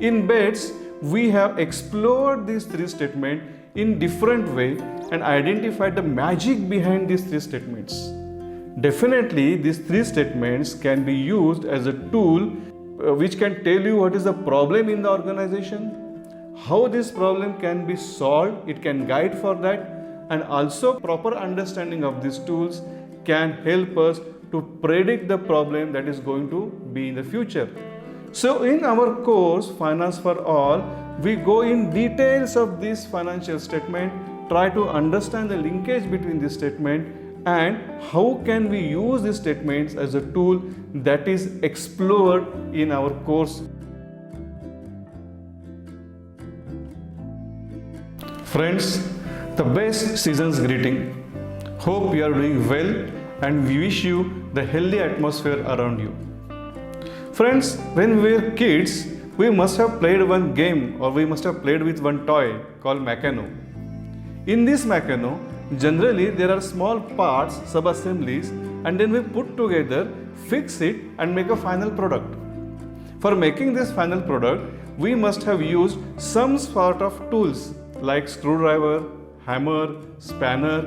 In bets, we have explored these three statements in different way and identified the magic behind these three statements. Definitely, these three statements can be used as a tool which can tell you what is the problem in the organization, how this problem can be solved, it can guide for that, and also proper understanding of these tools can help us to predict the problem that is going to be in the future. So in our course Finance for All, we go in details of this financial statement, try to understand the linkage between this statement and how can we use these statements as a tool that is explored in our course. Friends, the best season's greeting. Hope you are doing well and we wish you the healthy atmosphere around you. Friends, when we were kids, we must have played one game or we must have played with one toy called Meccano. In this Meccano, generally there are small parts, sub-assemblies, and then we put together, fix it and make a final product. For making this final product, we must have used some sort of tools like screwdriver, hammer, spanner.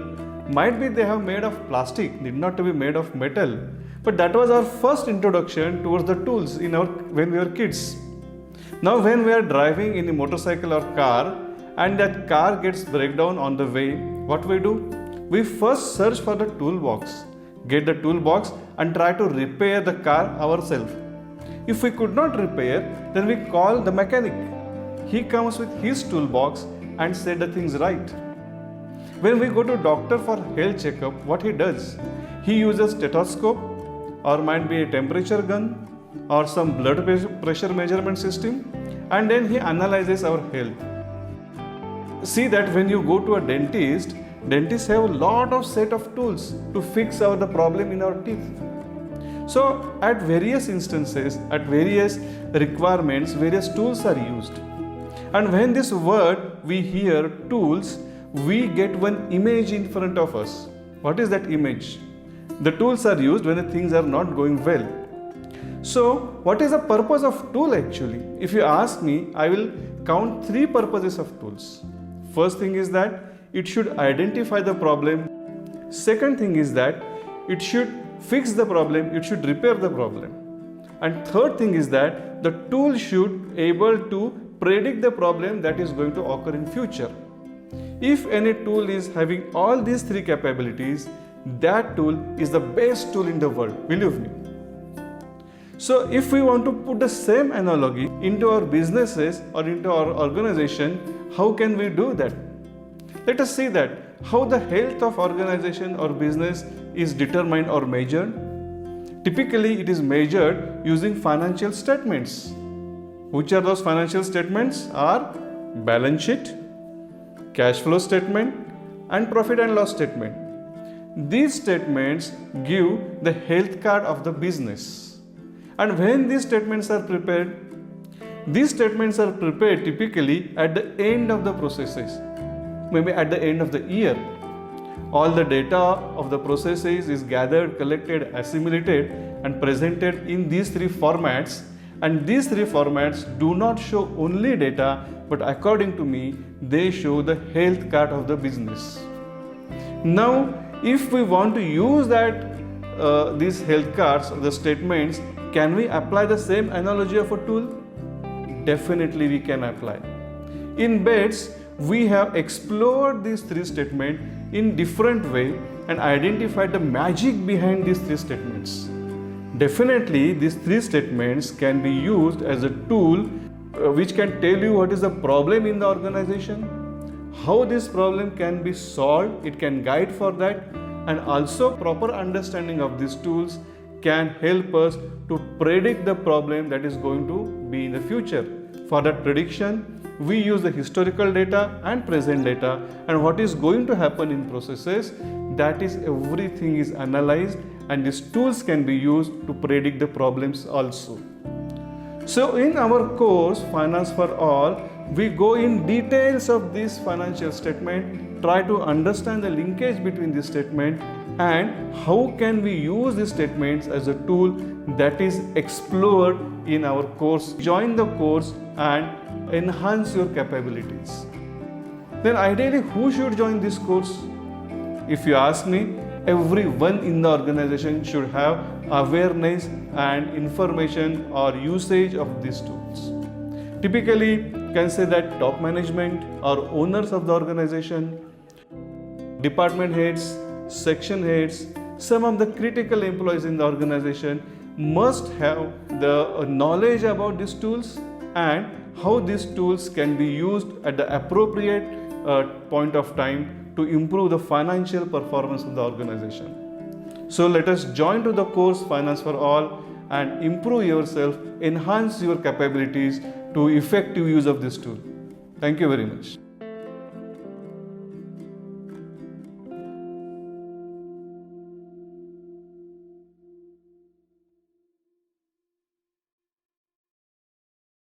Might be they have made of plastic, need not to be made of metal. But that was our first introduction towards the tools when we were kids. Now when we are driving in a motorcycle or car and that car gets breakdown on the way, what we do? We first search for the toolbox, get the toolbox and try to repair the car ourselves. If we could not repair, then we call the mechanic. He comes with his toolbox and set the things right. When we go to doctor for health checkup, what he does? He uses stethoscope or might be a temperature gun or some blood pressure measurement system and then he analyzes our health. See that when you go to a dentist, dentists have a lot of set of tools to fix the problem in our teeth. So at various instances, at various requirements, various tools are used. And when this word we hear tools, we get one image in front of us. What is that image? The tools are used when the things are not going well. So what is the purpose of tool actually? If you ask me, I will count three purposes of tools. First thing is that it should identify the problem. Second thing is that it should fix the problem, it should repair the problem. And third thing is that the tool should able to predict the problem that is going to occur in future. If any tool is having all these three capabilities, that tool is the best tool in the world, believe me. So if we want to put the same analogy into our businesses or into our organization, how can we do that? Let us see that how the health of organization or business is determined or measured. Typically, it is measured using financial statements. Which are those financial statements? Are balance sheet, cash flow statement and profit and loss statement. These statements give the health card of the business. And when these statements are prepared typically at the end of the processes, maybe at the end of the year. All the data of the processes is gathered, collected, assimilated and presented in these three formats. And these three formats do not show only data, but according to me, they show the health card of the business. Now, if we want to use these health cards, the statements, can we apply the same analogy of a tool? Definitely we can apply. In bets, we have explored these three statements in different way and identified the magic behind these three statements. Definitely, these three statements can be used as a tool which can tell you what is the problem in the organization, how this problem can be solved, it can guide for that, and also proper understanding of these tools can help us to predict the problem that is going to be in the future. For that prediction, we use the historical data and present data and what is going to happen in processes, that is everything is analyzed and these tools can be used to predict the problems also. So in our course Finance for All, we go in details of this financial statement, try to understand the linkage between this statement and how can we use these statements as a tool that is explored in our course. Join the course and enhance your capabilities. Then ideally, who should join this course? If you ask me, everyone in the organization should have awareness and information or usage of these tools. Typically, you can say that top management or owners of the organization, department heads, section heads, some of the critical employees in the organization must have the knowledge about these tools and how these tools can be used at the appropriate point of time to improve the financial performance of the organization. So let us join to the course Finance for All and improve yourself, enhance your capabilities to effective use of this tool. Thank you very much.